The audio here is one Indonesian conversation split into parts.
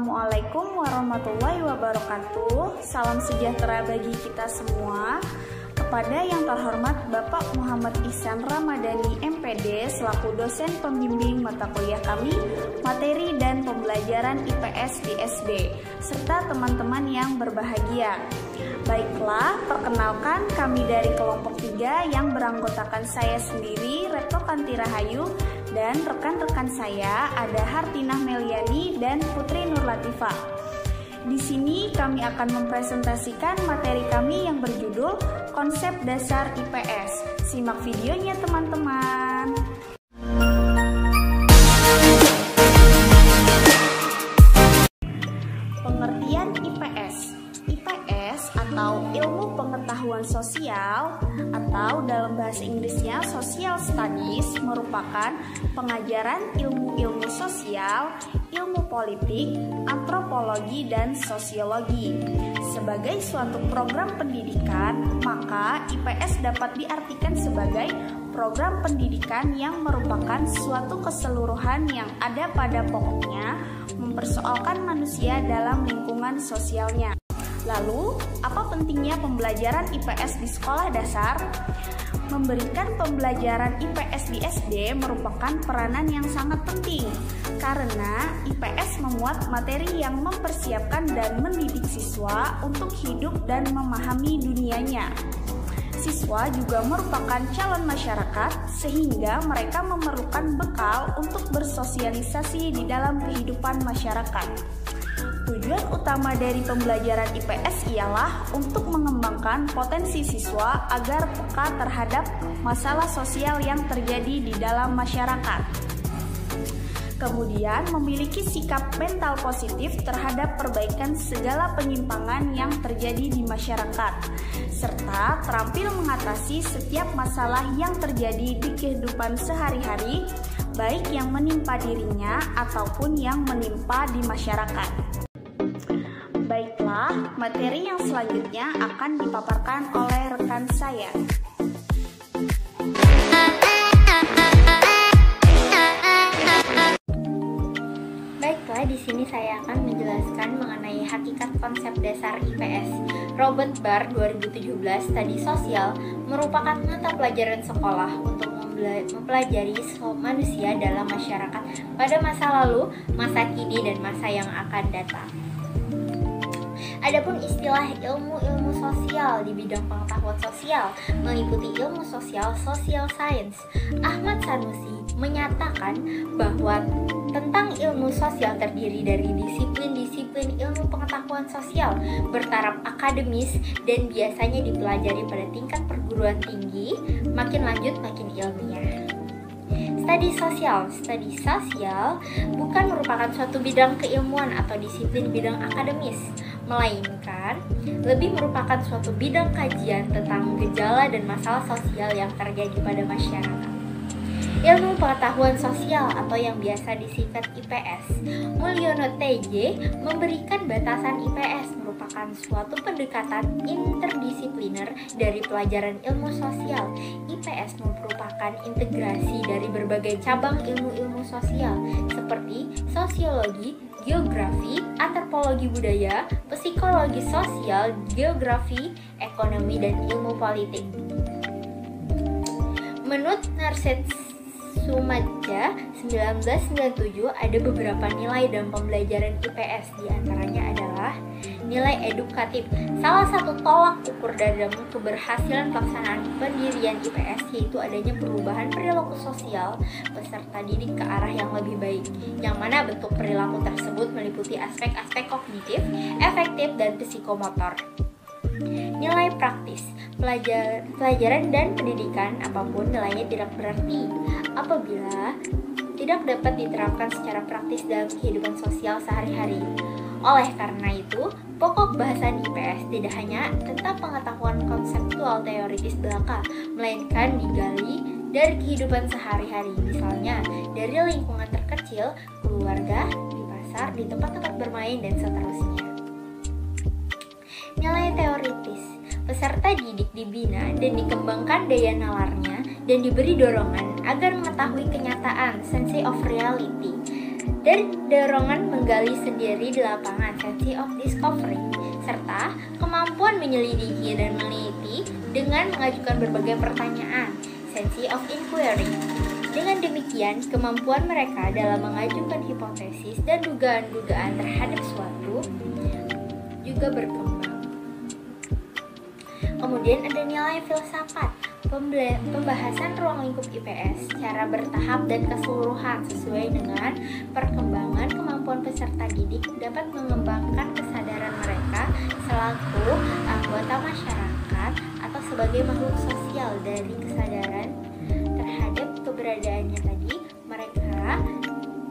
Assalamualaikum warahmatullahi wabarakatuh. Salam sejahtera bagi kita semua. Kepada yang terhormat Bapak Muhammad Ihsan Ramadhani MPD selaku dosen pembimbing mata kuliah kami, materi dan pembelajaran IPS di SD, serta teman-teman yang berbahagia. Baiklah, perkenalkan kami dari kelompok 3 yang beranggotakan saya sendiri, Retno Kanti Rahayu, dan rekan-rekan saya ada Hartinah Meliani dan Putri Nur Latifah. Di sini kami akan mempresentasikan materi kami yang berjudul Konsep Dasar IPS. Simak videonya teman-teman. Pengertian IPS. IPS atau Ilmu Pengetahuan Sosial atau dalam bahasa Inggrisnya Social Studies merupakan pengajaran ilmu-ilmu sosial, ilmu politik, antropologi, dan sosiologi. Sebagai suatu program pendidikan, maka IPS dapat diartikan sebagai program pendidikan yang merupakan suatu keseluruhan yang ada pada pokoknya mempersoalkan manusia dalam lingkungan sosialnya. Lalu, apa pentingnya pembelajaran IPS di sekolah dasar? Memberikan pembelajaran IPS di SD merupakan peranan yang sangat penting karena IPS memuat materi yang mempersiapkan dan mendidik siswa untuk hidup dan memahami dunianya. Siswa juga merupakan calon masyarakat sehingga mereka memerlukan bekal untuk bersosialisasi di dalam kehidupan masyarakat. Tujuan utama dari pembelajaran IPS ialah untuk mengembangkan potensi siswa agar peka terhadap masalah sosial yang terjadi di dalam masyarakat. Kemudian memiliki sikap mental positif terhadap perbaikan segala penyimpangan yang terjadi di masyarakat, serta terampil mengatasi setiap masalah yang terjadi di kehidupan sehari-hari, baik yang menimpa dirinya ataupun yang menimpa di masyarakat. Baiklah, materi yang selanjutnya akan dipaparkan oleh rekan saya. Baiklah, di sini saya akan menjelaskan mengenai hakikat konsep dasar IPS. Robert Barr 2017 Studi Sosial merupakan mata pelajaran sekolah untuk mempelajari manusia dalam masyarakat pada masa lalu, masa kini, dan masa yang akan datang. Adapun istilah ilmu-ilmu sosial di bidang pengetahuan sosial meliputi ilmu sosial, social science. Ahmad Sanusi menyatakan bahwa tentang ilmu sosial terdiri dari disiplin-disiplin ilmu pengetahuan sosial bertaraf akademis dan biasanya dipelajari pada tingkat perguruan tinggi, makin lanjut makin ilmiah. Studi sosial bukan merupakan suatu bidang keilmuan atau disiplin bidang akademis, melainkan lebih merupakan suatu bidang kajian tentang gejala dan masalah sosial yang terjadi pada masyarakat. Ilmu pengetahuan sosial atau yang biasa disingkat IPS, Mulyono TJ memberikan batasan IPS merupakan suatu pendekatan interdisipliner dari pelajaran ilmu sosial. IPS merupakan integrasi dari berbagai cabang ilmu-ilmu sosial seperti sosiologi, geografi, antropologi budaya, psikologi sosial, geografi, ekonomi, dan ilmu politik. Menurut Narset Sumadja 1997 ada beberapa nilai dalam pembelajaran IPS, diantaranya adalah nilai edukatif. Salah satu tolak ukur dalam keberhasilan pelaksanaan pendirian IPS yaitu adanya perubahan perilaku sosial peserta didik ke arah yang lebih baik, yang mana bentuk perilaku tersebut meliputi aspek-aspek kognitif, efektif, dan psikomotor. Nilai praktis. Pelajaran dan pendidikan apapun nilainya tidak berarti apabila tidak dapat diterapkan secara praktis dalam kehidupan sosial sehari-hari. Oleh karena itu, pokok bahasan IPS tidak hanya tentang pengetahuan konseptual teoritis belaka, melainkan digali dari kehidupan sehari-hari, misalnya dari lingkungan terkecil, keluarga, di pasar, di tempat-tempat bermain, dan seterusnya. Nilai teoritis. Peserta didik dibina dan dikembangkan daya nalarnya dan diberi dorongan agar mengetahui kenyataan, sense of reality. dan dorongan menggali sendiri di lapangan sense of discovery, serta kemampuan menyelidiki dan meneliti dengan mengajukan berbagai pertanyaan sense of inquiry. Dengan demikian, kemampuan mereka dalam mengajukan hipotesis dan dugaan-dugaan terhadap suatu juga berkembang. Kemudian ada nilai filsafat, pembahasan ruang lingkup IPS secara bertahap dan keseluruhan sesuai dengan perkembangan kemampuan peserta didik dapat mengembangkan kesadaran mereka selaku anggota masyarakat atau sebagai makhluk sosial. Dari kesadaran terhadap keberadaannya tadi, mereka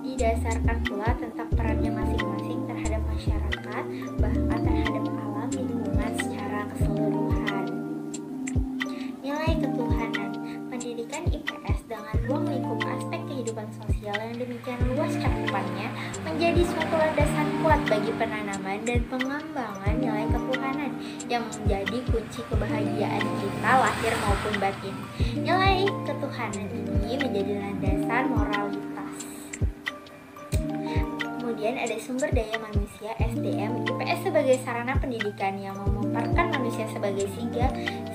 didasarkan pula tentang perannya masing-masing terhadap masyarakat, bahkan terhadap alam lingkungan secara keseluruhan. Nilai ketuhanan, pendidikan IPS dengan ruang lingkup aspek kehidupan sosial yang demikian luas cakupannya menjadi suatu landasan kuat bagi penanaman dan pengembangan nilai ketuhanan yang menjadi kunci kebahagiaan kita lahir maupun batin. Nilai ketuhanan ini menjadi landasan moralitas. Kemudian ada sumber daya manusia SDM. IPS sebagai sarana pendidikan yang memaparkan manusia sebagai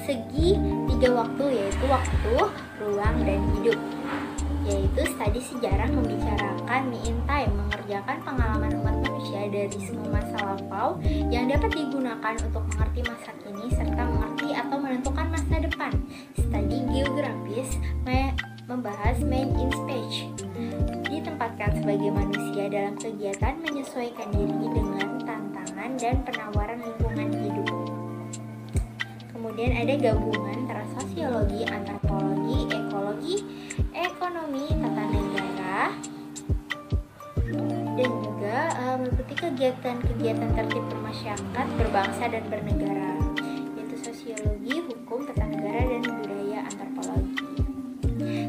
segi tiga waktu, yaitu waktu, ruang, dan hidup. Yaitu studi sejarah membicarakan me in time, mengerjakan pengalaman umat manusia dari semua masa lampau yang dapat digunakan untuk mengerti masa kini serta mengerti atau menentukan masa depan. Studi geografis membahas man in space, ditempatkan sebagai manusia dalam kegiatan menyesuaikan diri dengan tantangan dan penawaran lingkungan hidup. Kemudian ada gabungan antara sosiologi, antropologi, ekologi, ekonomi, tata negara, dan juga meliputi kegiatan-kegiatan tertib bermasyarakat, berbangsa, dan bernegara, yaitu sosiologi, hukum, tata negara, dan budaya, antropologi.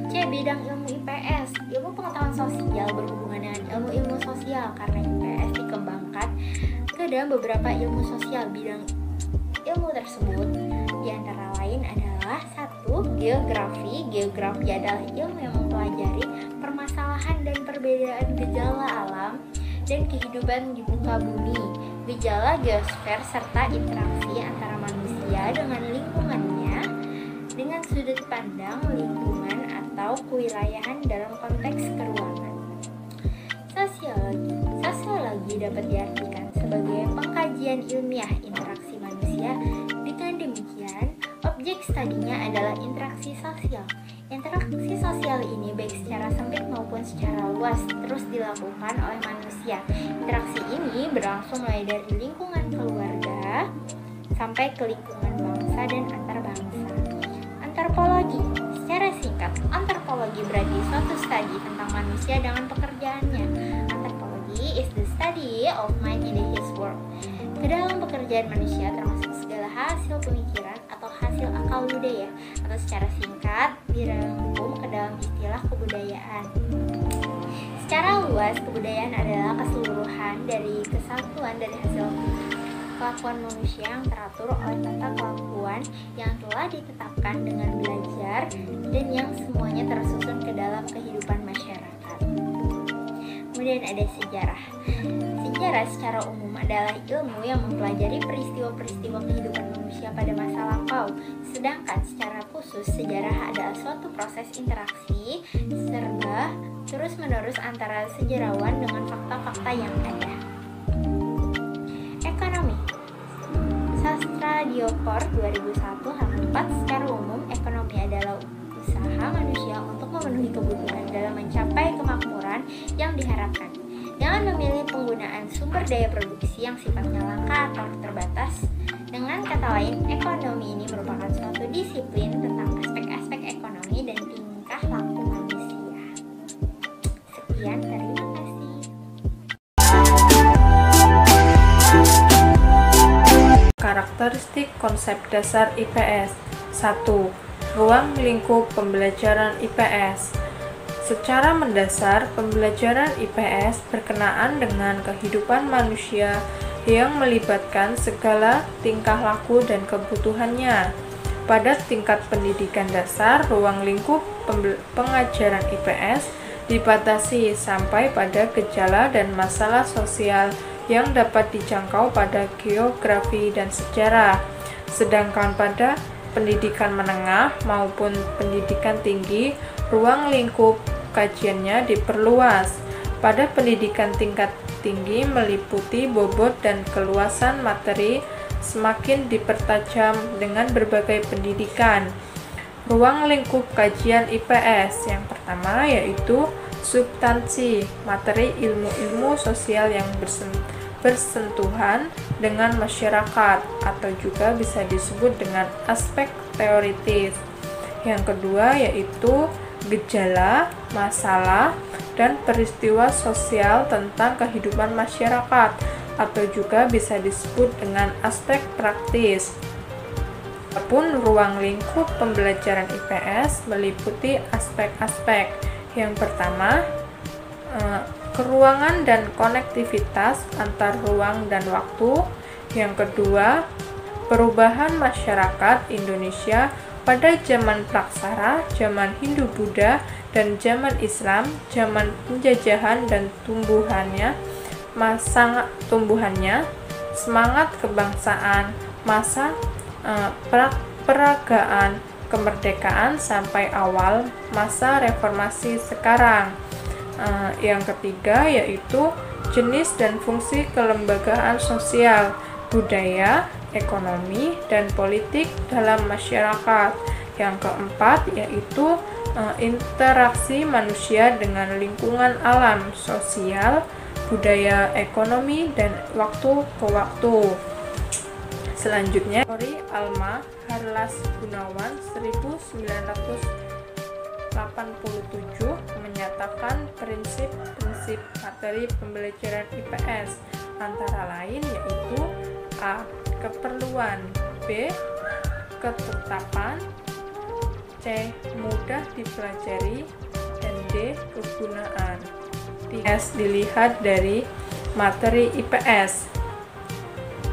C. Bidang ilmu IPS. Ilmu pengetahuan sosial berhubungan dengan ilmu-ilmu sosial karena IPS dikembangkan ke dalam beberapa ilmu sosial. Bidang ilmu tersebut diantara lain adalah 1. Geografi. Geografi adalah ilmu yang mempelajari permasalahan dan perbedaan gejala alam dan kehidupan di muka bumi, gejala geosfer, serta interaksi antara manusia dengan lingkungannya dengan sudut pandang lingkungan atau kewilayahan dalam konteks keruangan. Sosiologi. Sosiologi dapat diartikan sebagai pengkajian ilmiah interaksi manusia. Dengan demikian, objek studinya adalah interaksi sosial. Interaksi sosial ini baik secara sempit maupun secara luas terus dilakukan oleh manusia. Interaksi ini berlangsung mulai dari lingkungan keluarga sampai ke lingkungan bangsa dan antar bangsa. Antropologi. Secara singkat, antropologi berarti suatu studi tentang manusia dengan pekerjaannya. Antropologi is the study of mind in his work. Ke dalam pekerjaan manusia termasuk segala hasil pemikiran atau hasil akal budaya, atau secara singkat dirangkum ke dalam istilah kebudayaan. Secara luas, kebudayaan adalah keseluruhan dari kesatuan dari hasil kelakuan manusia yang teratur oleh tata kelakuan yang telah ditetapkan dengan belajar dan yang semuanya tersusun ke dalam kehidupan masyarakat. Kemudian ada sejarah. Sejarah secara umum adalah ilmu yang mempelajari peristiwa-peristiwa kehidupan manusia pada masa lampau. Sedangkan secara khusus, sejarah adalah suatu proses interaksi serba terus-menerus antara sejarawan dengan fakta-fakta yang ada. Ekonomi. Sastra Diokor 2001 halaman 4. Secara umum, ekonomi adalah usaha manusia untuk memenuhi kebutuhan dalam mencapai kemakmuran yang diharapkan dengan memilih penggunaan sumber daya produksi yang sifatnya langka atau terbatas. Dengan kata lain, ekonomi ini merupakan suatu disiplin tentang aspek-aspek ekonomi dan tingkah laku manusia. Sekian, terima kasih. Karakteristik konsep dasar IPS. 1. Ruang lingkup pembelajaran IPS. Secara mendasar, pembelajaran IPS berkenaan dengan kehidupan manusia yang melibatkan segala tingkah laku dan kebutuhannya. Pada tingkat pendidikan dasar, ruang lingkup pengajaran IPS dibatasi sampai pada gejala dan masalah sosial yang dapat dijangkau pada geografi dan sejarah. Sedangkan pada pendidikan menengah maupun pendidikan tinggi, ruang lingkup kajiannya diperluas. Pada pendidikan tingkat tinggi meliputi bobot dan keluasan materi semakin dipertajam dengan berbagai pendidikan. Ruang lingkup kajian IPS yang pertama yaitu substansi, materi ilmu-ilmu sosial yang bersentuhan dengan masyarakat atau juga bisa disebut dengan aspek teoritis. Yang kedua yaitu gejala, masalah, dan peristiwa sosial tentang kehidupan masyarakat atau juga bisa disebut dengan aspek praktis. Adapun ruang lingkup pembelajaran IPS meliputi aspek-aspek. Yang pertama, keruangan dan konektivitas antar ruang dan waktu. Yang kedua, perubahan masyarakat Indonesia pada zaman praksara, zaman Hindu-Buddha, dan zaman Islam, zaman penjajahan dan tumbuhannya, semangat kebangsaan, masa peragaan kemerdekaan sampai awal masa reformasi sekarang. Yang ketiga yaitu jenis dan fungsi kelembagaan sosial, budaya, ekonomi, dan politik dalam masyarakat. Yang keempat yaitu interaksi manusia dengan lingkungan alam, sosial, budaya, ekonomi, dan waktu ke waktu. Selanjutnya, teori Alma Harlas Gunawan 1987 menyatakan prinsip-prinsip materi pembelajaran IPS antara lain yaitu A. Keperluan, B. Ketetapan, C. Mudah dipelajari, dan D. Kegunaan. S. Dilihat dari materi IPS.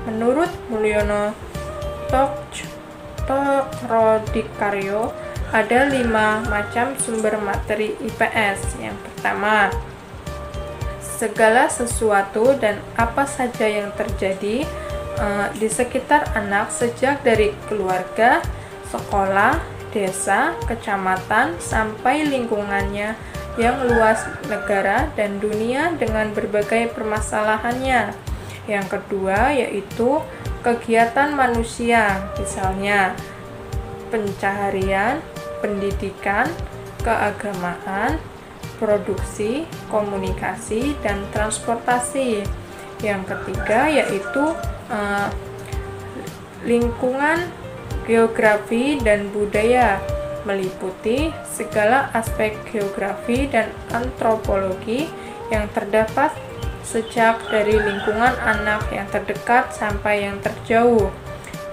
Menurut Mulyono Tokrodikario, ada 5 macam sumber materi IPS. Yang pertama, segala sesuatu dan apa saja yang terjadi di sekitar anak sejak dari keluarga, sekolah, desa, kecamatan, sampai lingkungannya yang luas, negara dan dunia dengan berbagai permasalahannya. Yang kedua yaitu kegiatan manusia, misalnya pencaharian, pendidikan, keagamaan, produksi, komunikasi, dan transportasi. Yang ketiga yaitu lingkungan, geografi, dan budaya, meliputi segala aspek geografi dan antropologi yang terdapat sejak dari lingkungan anak yang terdekat sampai yang terjauh.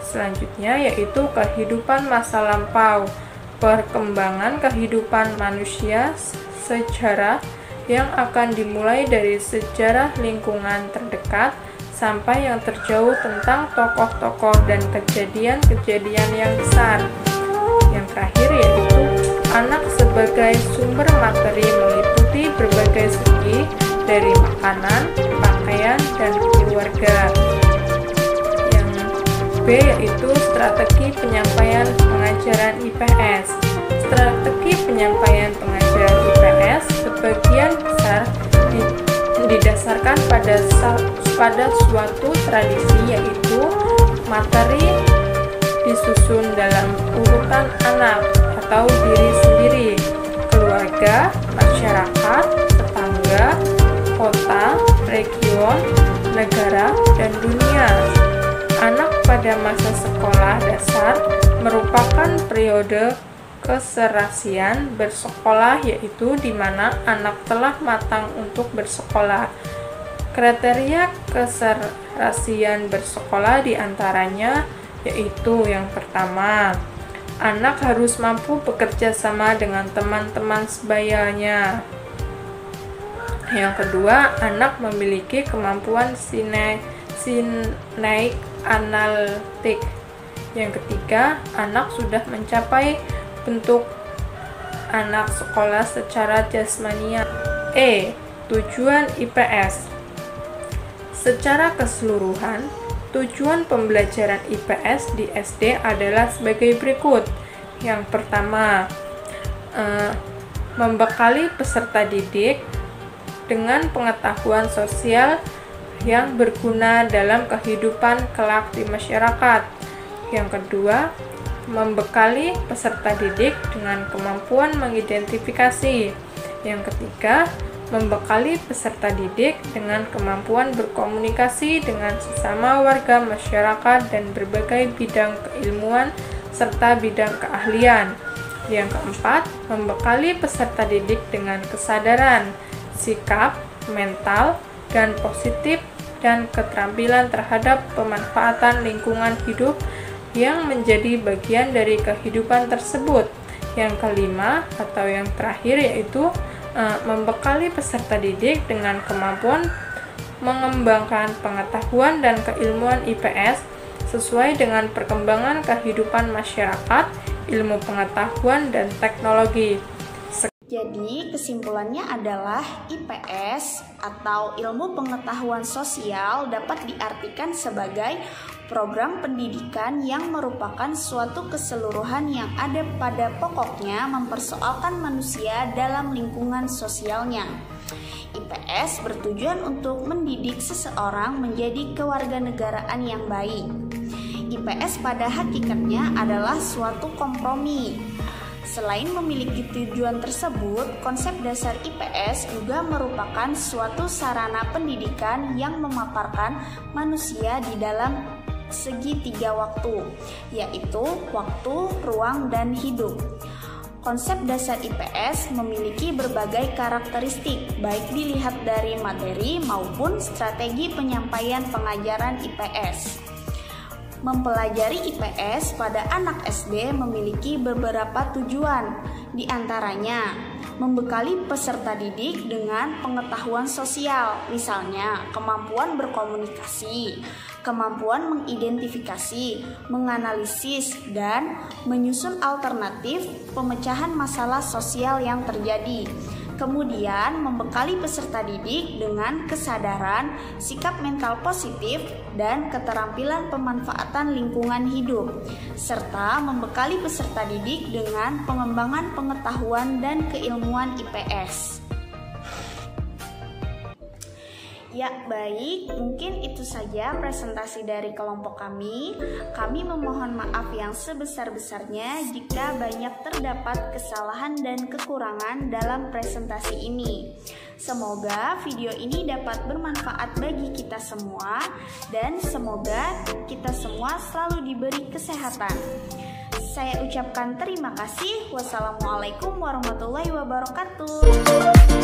Selanjutnya yaitu kehidupan masa lampau, perkembangan kehidupan manusia, sejarah yang akan dimulai dari sejarah lingkungan terdekat sampai yang terjauh tentang tokoh-tokoh dan kejadian-kejadian yang besar. Yang terakhir yaitu anak sebagai sumber materi meliputi berbagai segi dari makanan, pakaian, dan keluarga. Yang B yaitu strategi penyampaian pengajaran IPS. Strategi penyampaian pengajaran IPS sebagian besar didasarkan pada suatu tradisi, yaitu materi disusun dalam urutan anak atau diri sendiri, keluarga, masyarakat, tetangga, kota, region, negara, dan dunia. Anak pada masa sekolah dasar merupakan periode keserasian bersekolah, yaitu di mana anak telah matang untuk bersekolah. Kriteria keserasian bersekolah diantaranya yaitu yang pertama, anak harus mampu bekerja sama dengan teman-teman sebayanya. Yang kedua, anak memiliki kemampuan sineik analitik. Yang ketiga, anak sudah mencapai bentuk anak sekolah secara jasmania. Tujuan IPS. Secara keseluruhan, tujuan pembelajaran IPS di SD adalah sebagai berikut. Yang pertama, membekali peserta didik dengan pengetahuan sosial yang berguna dalam kehidupan kelak di masyarakat. Yang kedua, membekali peserta didik dengan kemampuan mengidentifikasi. Yang ketiga, membekali peserta didik dengan kemampuan berkomunikasi dengan sesama warga masyarakat dan berbagai bidang keilmuan serta bidang keahlian. Yang keempat, membekali peserta didik dengan kesadaran, sikap, mental, dan positif dan keterampilan terhadap pemanfaatan lingkungan hidup yang menjadi bagian dari kehidupan tersebut. Yang kelima atau yang terakhir yaitu membekali peserta didik dengan kemampuan mengembangkan pengetahuan dan keilmuan IPS sesuai dengan perkembangan kehidupan masyarakat, ilmu pengetahuan, dan teknologi. Jadi, kesimpulannya adalah IPS atau ilmu pengetahuan sosial dapat diartikan sebagai program pendidikan yang merupakan suatu keseluruhan yang ada pada pokoknya mempersoalkan manusia dalam lingkungan sosialnya. IPS bertujuan untuk mendidik seseorang menjadi kewarganegaraan yang baik. IPS pada hakikatnya adalah suatu kompromi. Selain memiliki tujuan tersebut, konsep dasar IPS juga merupakan suatu sarana pendidikan yang memaparkan manusia di dalam segi 3 waktu, yaitu waktu, ruang, dan hidup. Konsep dasar IPS memiliki berbagai karakteristik, baik dilihat dari materi maupun strategi penyampaian pengajaran IPS. Mempelajari IPS pada anak SD memiliki beberapa tujuan, di antaranya membekali peserta didik dengan pengetahuan sosial, misalnya kemampuan berkomunikasi, kemampuan mengidentifikasi, menganalisis, dan menyusun alternatif pemecahan masalah sosial yang terjadi. Kemudian membekali peserta didik dengan kesadaran, sikap mental positif, dan keterampilan pemanfaatan lingkungan hidup, serta membekali peserta didik dengan pengembangan pengetahuan dan keilmuan IPS. Ya, baik, mungkin itu saja presentasi dari kelompok kami. Kami memohon maaf yang sebesar-besarnya jika banyak terdapat kesalahan dan kekurangan dalam presentasi ini. Semoga video ini dapat bermanfaat bagi kita semua dan semoga kita semua selalu diberi kesehatan. Saya ucapkan terima kasih. Wassalamualaikum warahmatullahi wabarakatuh.